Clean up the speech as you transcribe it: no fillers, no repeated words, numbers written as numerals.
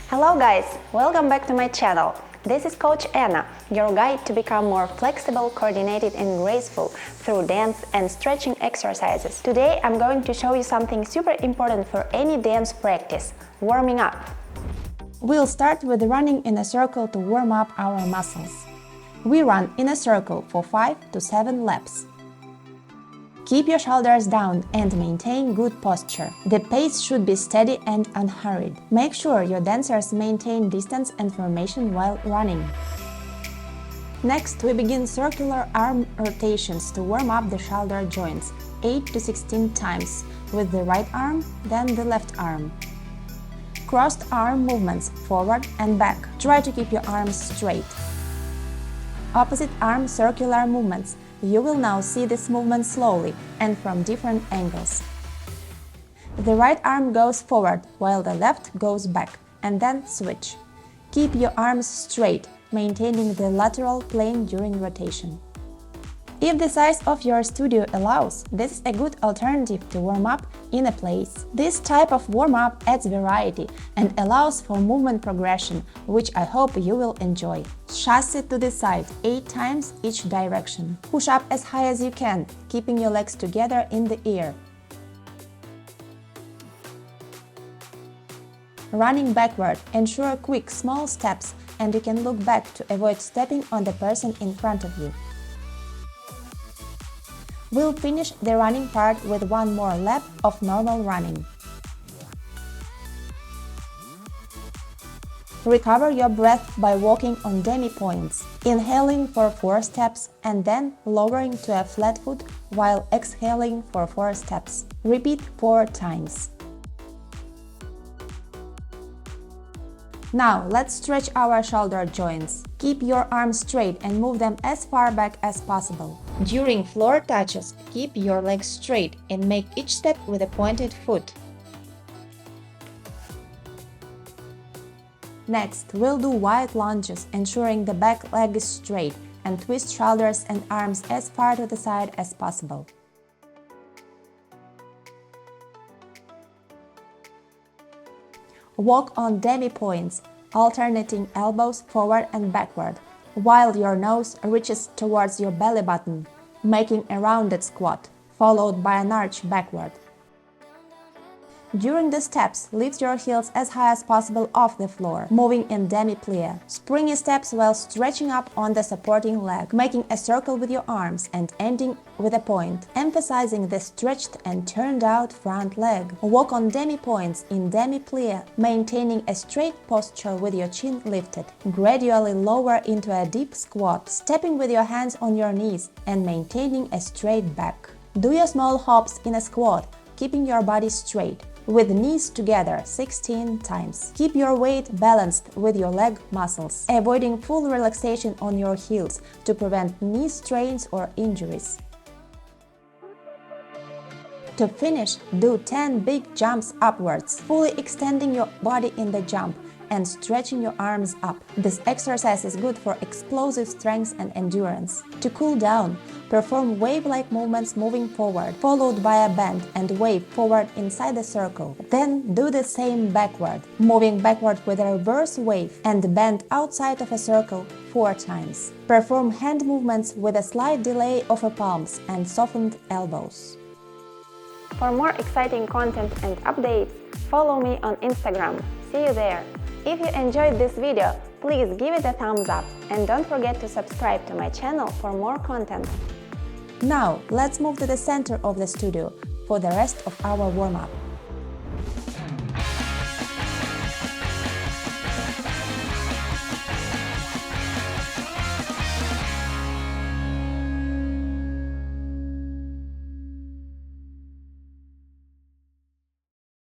Hello guys, welcome back to my channel. This is Coach Anna, your guide to become more flexible, coordinated and graceful through dance and stretching exercises. Today I'm going to show you something super important for any dance practice, warming up. We'll start with running in a circle to warm up our muscles. We run in a circle for 5 to 7 laps. Keep your shoulders down and maintain good posture. The pace should be steady and unhurried. Make sure your dancers maintain distance and formation while running. Next, we begin circular arm rotations to warm up the shoulder joints, 8 to 16 times, with the right arm, then the left arm. Crossed arm movements, forward and back. Try to keep your arms straight. Opposite arm circular movements. You will now see this movement slowly and from different angles. The right arm goes forward while the left goes back, and then switch. Keep your arms straight, maintaining the lateral plane during rotation. If the size of your studio allows, this is a good alternative to warm up in a place. This type of warm-up adds variety and allows for movement progression, which I hope you will enjoy. Chassé to the side 8 times each direction. Push up as high as you can, keeping your legs together in the air. Running backward, ensure quick small steps and you can look back to avoid stepping on the person in front of you. We'll finish the running part with one more lap of normal running. Recover your breath by walking on demi-points, inhaling for 4 steps and then lowering to a flat foot while exhaling for 4 steps. Repeat 4 times. Now, let's stretch our shoulder joints. Keep your arms straight and move them as far back as possible. During floor touches, keep your legs straight and make each step with a pointed foot. Next, we'll do wide lunges, ensuring the back leg is straight, and twist shoulders and arms as far to the side as possible. Walk on demi-points, alternating elbows forward and backward, while your nose reaches towards your belly button, making a rounded squat, followed by an arch backward. During the steps, lift your heels as high as possible off the floor, moving in demi-plie. Springy steps while stretching up on the supporting leg, making a circle with your arms and ending with a point, emphasizing the stretched and turned out front leg. Walk on demi-points in demi-plie, maintaining a straight posture with your chin lifted. Gradually lower into a deep squat, stepping with your hands on your knees and maintaining a straight back. Do your small hops in a squat, keeping your body straight, with knees together 16 times. Keep your weight balanced with your leg muscles, avoiding full relaxation on your heels to prevent knee strains or injuries. To finish, do 10 big jumps upwards, fully extending your body in the jump and stretching your arms up. This exercise is good for explosive strength and endurance. To cool down, perform wave-like movements moving forward, followed by a bend and wave forward inside the circle. Then do the same backward, moving backward with a reverse wave and bend outside of a circle 4 times. Perform hand movements with a slight delay of the palms and softened elbows. For more exciting content and updates, follow me on Instagram. See you there! If you enjoyed this video, please give it a thumbs up and don't forget to subscribe to my channel for more content. Now, let's move to the center of the studio for the rest of our warm-up.